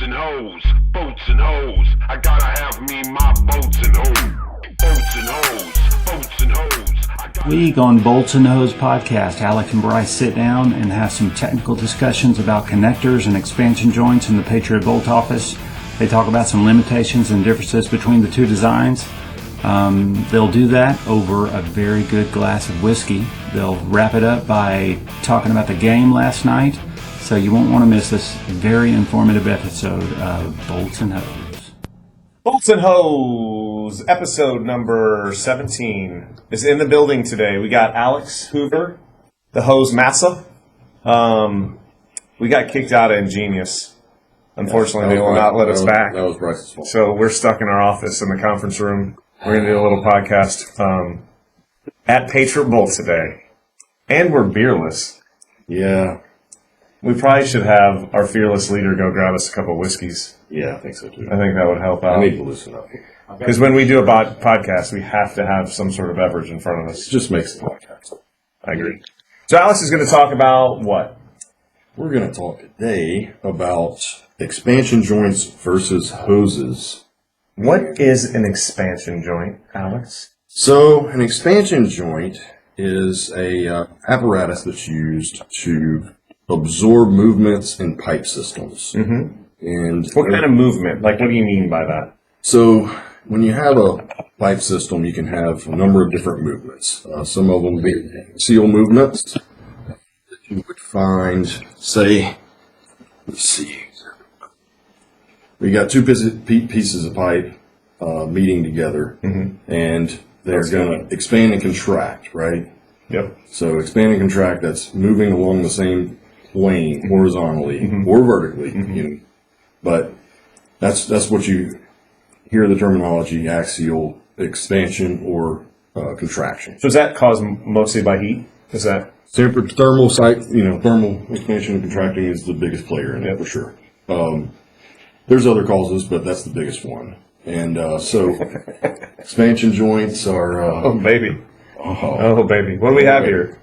Boats and hoes, boats and hoes. I gotta have me my boats and hoes. Boats and hoes, boats and hoes. Week on Bolts and Hose podcast, Alec and Bryce sit down and have some technical discussions about connectors and expansion joints in the Patriot Bolt office. They talk about some limitations and differences between the two designs. They'll do that over a very good glass of whiskey. They'll wrap it up by talking about the game last night. So you won't want to miss this very informative episode of Bolts and Hose. Bolts and Hose, episode number 17, is in the building today. We got Alex Hoover, the hose massa. We got kicked out of Ingenious. Unfortunately, they will not let us back. That was Bryce's fault. So we're stuck in our office in the conference room. We're going to do a little podcast at Patriot Bolt today. And we're beerless. Yeah. We probably should have our fearless leader go grab us a couple of whiskeys. Yeah, I think so too. I think that would help out. I need to loosen up. Because when we do a podcast, we have to have some sort of beverage in front of us. It just makes the podcast. I agree. So Alex is going to talk about what? We're going to talk today about expansion joints versus hoses. What is an expansion joint, Alex? So an expansion joint is a apparatus that's used to absorb movements in pipe systems. Mm-hmm. And what kind of movement? Like, what do you mean by that? So when you have a pipe system, you can have a number of different movements. Some of them being seal movements that you would find, say, let's see. We got two pieces of pipe meeting together, and they're going to expand and contract, right? Yep. So expand and contract, that's moving along the same plane horizontally or vertically, you know. But that's what you hear the terminology: axial expansion or contraction. So is that caused mostly by heat? Is that Thermal expansion and contracting is the biggest player in it for sure. There's other causes, but that's the biggest one. And so expansion joints are. Oh baby! Oh baby! What do we have here?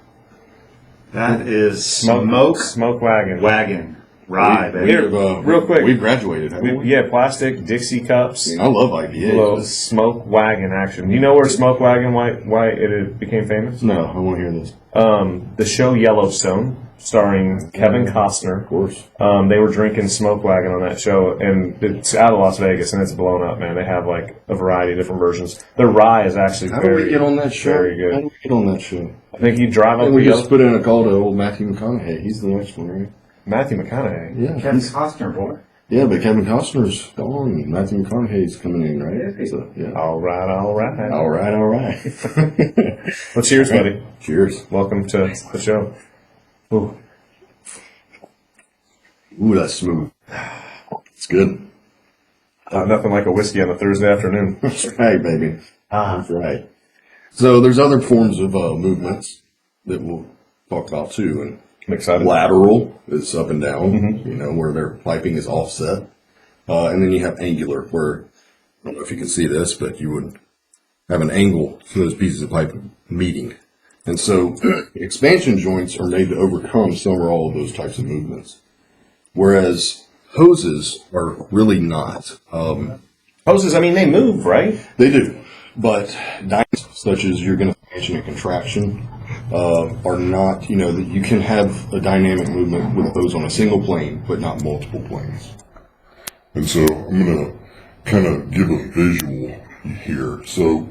That is Smoke wagon. Rye, baby. Real quick. We graduated, haven't we? Yeah, plastic Dixie cups. I love IPAs. Little smoke wagon action. You know where smoke wagon, why it became famous? No, I want to hear this. The show Yellowstone, starring Kevin Costner. Of course. They were drinking smoke wagon on that show, and it's out of Las Vegas, and it's blown up, man. They have like a variety of different versions. Their rye is actually How do we get on that show? very good. How do we get on that show? I think you drive up We the just put in a call to old Matthew McConaughey. He's the next one, right? Matthew McConaughey. Yeah. Kevin Costner, boy. Yeah, but Kevin Costner's gone. Matthew McConaughey's coming in, right? So, yeah. All right. All right. Well, cheers, buddy. Cheers. Welcome to the show. Ooh. Ooh, that's smooth. It's good. Nothing like a whiskey on a Thursday afternoon. That's right, baby. That's right. So there's other forms of movements that we'll talk about too. And I'm excited. lateral is up and down, where their piping is offset. And then you have angular, where, I don't know if you can see this, but you would have an angle to those pieces of pipe meeting. And so expansion joints are made to overcome some or all of those types of movements. Whereas hoses are really not. Hoses, I mean, they move, right? They do. But dynamics, such as you're going to expansion and contraction, are not, that you can have a dynamic movement with those on a single plane, but not multiple planes. And so I'm going to kind of give a visual here. So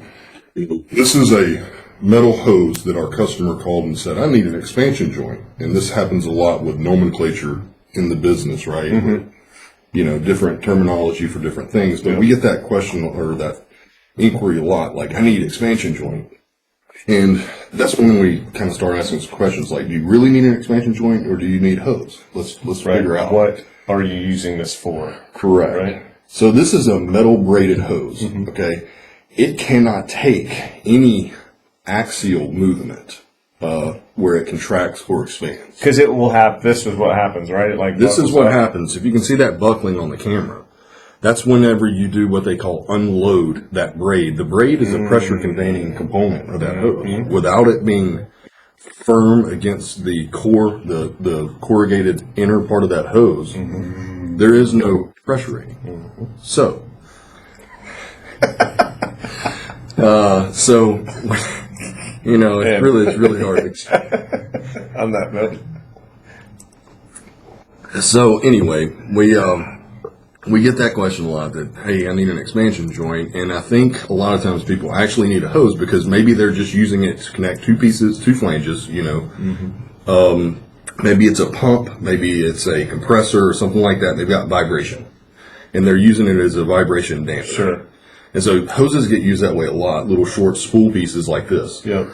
this is a metal hose that our customer called and said, I need an expansion joint. And this happens a lot with nomenclature in the business, right? Different terminology for different things. But we get that question or that inquiry a lot, like, I need expansion joint. And that's when we kind of start asking some questions like, do you really need an expansion joint or do you need hose? Let's figure out. What are you using this for? Correct. Right. So this is a metal braided hose, okay? It cannot take any axial movement where it contracts or expands. Because it will have, this is what happens, right? This is what happens. If you can see that buckling on the camera, that's whenever you do what they call unload that braid. The braid is a pressure containing component of that hose. Without it being firm against the core, the corrugated inner part of that hose, there is no pressure rating. So, it's really hard to explain. On that note. So anyway, we get that question a lot that, hey, I need an expansion joint, and I think a lot of times people actually need a hose because maybe they're just using it to connect two flanges, maybe it's a pump, maybe it's a compressor or something like that. They've got vibration, and they're using it as a vibration damper. Sure. And so hoses get used that way a lot, little short spool pieces like this. Yeah.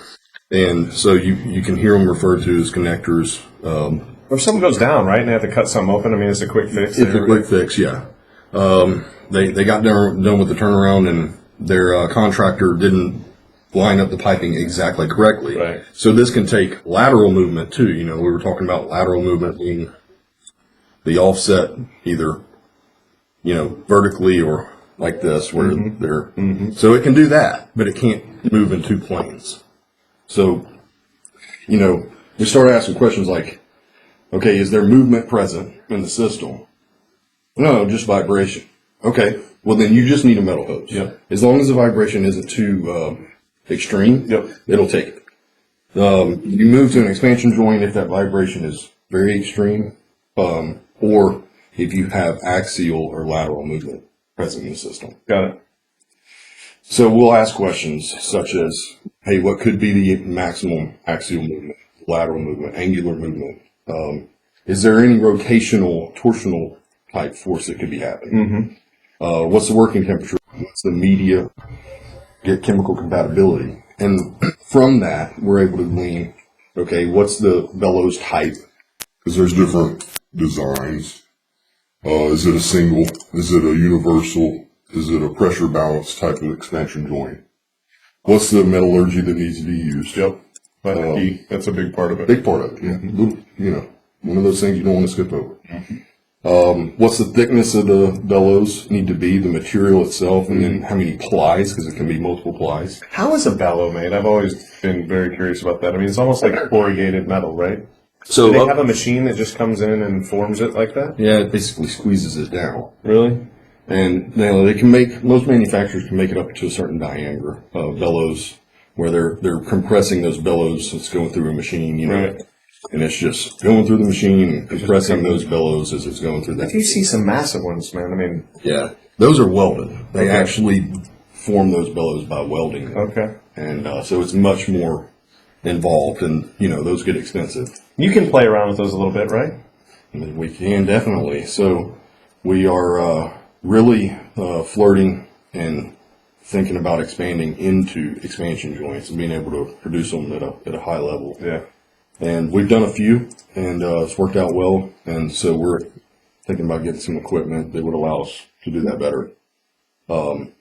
And so you can hear them referred to as connectors. Or if something goes down, right, and they have to cut something open, I mean, it's a quick fix. It's a quick fix, yeah. They got done with the turnaround, and their contractor didn't line up the piping exactly correctly. Right. So this can take lateral movement, too. We were talking about lateral movement being the offset either, vertically or like this, where they're... So it can do that, but it can't move in two planes. So, you start asking questions like, okay, is there movement present in the system? No, just vibration. Okay, well then you just need a metal hose. Yep. As long as the vibration isn't too extreme, it'll take it. You move to an expansion joint if that vibration is very extreme, or if you have axial or lateral movement present in the system. Got it. So we'll ask questions such as, hey, what could be the maximum axial movement, lateral movement, angular movement? Is there any rotational, torsional type force that could be happening? What's the working temperature? What's the media? Get chemical compatibility. And from that, we're able to glean, okay, what's the bellows type? Because there's different designs. Is it a single? Is it a universal? Is it a pressure balance type of expansion joint? What's the metallurgy that needs to be used? Yep. That's a big part of it. Big part of it, yeah. One of those things you don't want to skip over. What's the thickness of the bellows need to be, the material itself, and then how many plies, because it can be multiple plies. How is a bellow made? I've always been very curious about that. I mean, it's almost like corrugated metal, right? So do they have a machine that just comes in and forms it like that? Yeah, it basically squeezes it down. Really? And they can most manufacturers can make it up to a certain diameter of bellows, where they're compressing those bellows. It's going through a machine, Right. And it's just going through the machine and compressing those bellows as it's going through that. If you see some massive ones, man, I mean... Yeah, those are welded. They actually form those bellows by welding them. Okay. And so it's much more involved, and, those get expensive. You can play around with those a little bit, right? I mean, we can, definitely. So we are really flirting and thinking about expanding into expansion joints and being able to produce them at a high level. Yeah. And we've done a few, and it's worked out well. And so we're thinking about getting some equipment that would allow us to do that better. And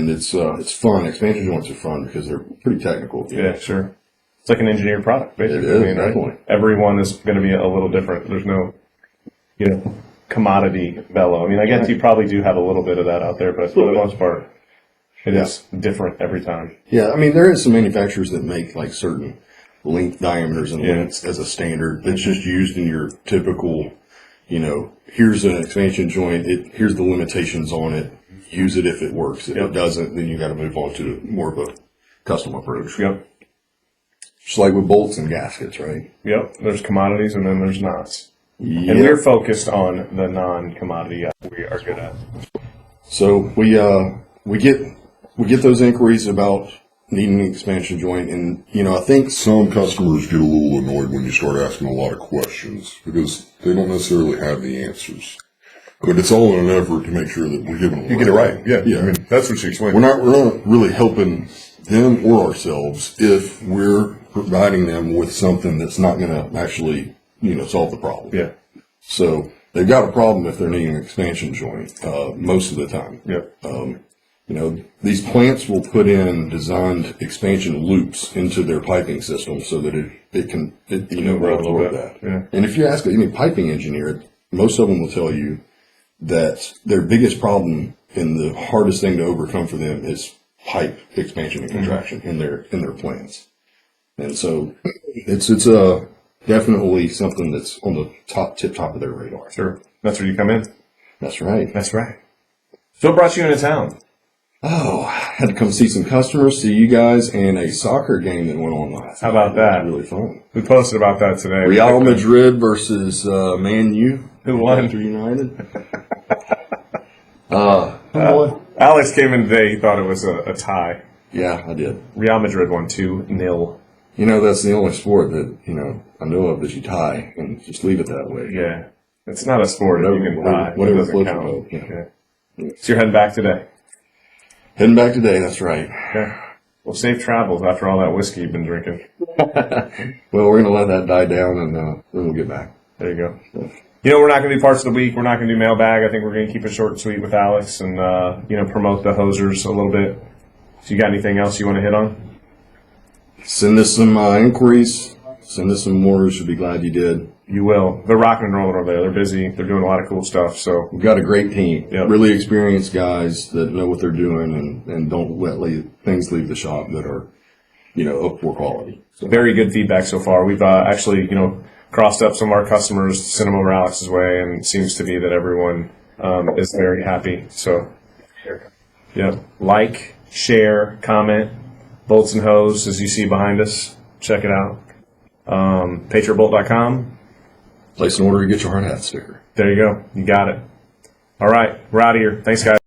it's fun. Expansion joints are fun because they're pretty technical. Yeah, sure. It's like an engineered product, basically. It is, definitely. Everyone is going to be a little different. There's no, commodity bellow. I mean, I guess you probably do have a little bit of that out there, but for the most part, it is different every time. Yeah, I mean, there is some manufacturers that make like certain length diameters and lengths as a standard that's just used in your typical, here's an expansion joint, here's the limitations on it, use it if it works. If it doesn't, then you got to move on to more of a custom approach. Yep. Just like with bolts and gaskets, right? Yep. There's commodities and then there's knots. Yep. And we're focused on the non-commodity we are good at. So we get those inquiries about needing an expansion joint, and I think Some customers get a little annoyed when you start asking a lot of questions because they don't necessarily have the answers. But it's all in an effort to make sure that we're giving them You get it right. Yeah. I mean, that's what she explained. We're not really helping them or ourselves if we're providing them with something that's not going to actually, solve the problem. Yeah. So they've got a problem if they're needing an expansion joint, most of the time. Yep. These plants will put in designed expansion loops into their piping system so that it can run a little bit. that. Yeah. And if you ask any piping engineer, most of them will tell you that their biggest problem and the hardest thing to overcome for them is pipe expansion and contraction in their plants. And so it's definitely something that's on the tip top of their radar. Sure. That's where you come in. That's right. That's right. So what brought you into town? Oh, I had to come see some customers, see you guys, and a soccer game that went on last How about that? It was really fun. We posted about that today. Real Madrid versus Man U. Who won? Manchester United. Alex came in today. He thought it was a tie. Yeah, I did. Real Madrid won 2-0. You know, that's the only sport that, I know of that you tie, and just leave it that way. Yeah. It's not a sport that you can tie. Whatever It doesn't floats count. your boat, yeah. Yeah. So you're heading back today? Heading back today, that's right. Okay. Well, safe travels after all that whiskey you've been drinking. Well, we're going to let that die down, and then we'll get back. There you go. We're not going to do parts of the week. We're not going to do mailbag. I think we're going to keep it short and sweet with Alex and, promote the hosers a little bit. So you got anything else you want to hit on? Send us some inquiries. Send us some orders. You'll be glad you did. You will. They're rocking and rolling over there. They're busy. They're doing a lot of cool stuff. So We've got a great team. Yep. Really experienced guys that know what they're doing and don't let things leave the shop that are, of poor quality. So, very good feedback so far. We've actually, crossed up some of our customers, sent them over Alex's way, and it seems to be that everyone is very happy. So, yeah, like, share, comment, bolts and hose, as you see behind us. Check it out. PatriotBolt.com. place an order to get your hard hat sticker. There you go. You got it. All right. We're out of here. Thanks, guys.